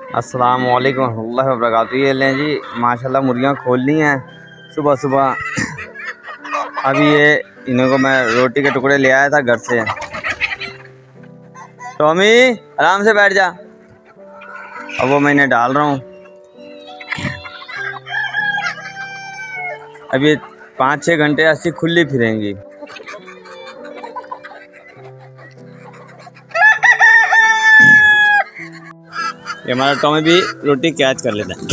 अस्सलाम वालेकुम रहमतुल्लाहि व बरकातुहू। ये लें जी माशाल्लाह मुर्गियाँ खोल ली हैं सुबह सुबह। अभी ये इन्हीं को मैं रोटी के टुकड़े ले आया था घर से। टॉमी आराम से बैठ जा। अब वो मैं इन्हें डाल रहा हूँ। अब ये 5-6 घंटे ऐसी खुली फिरेंगी। ये हमारा टॉमी भी रोटी कैच कर लेता है।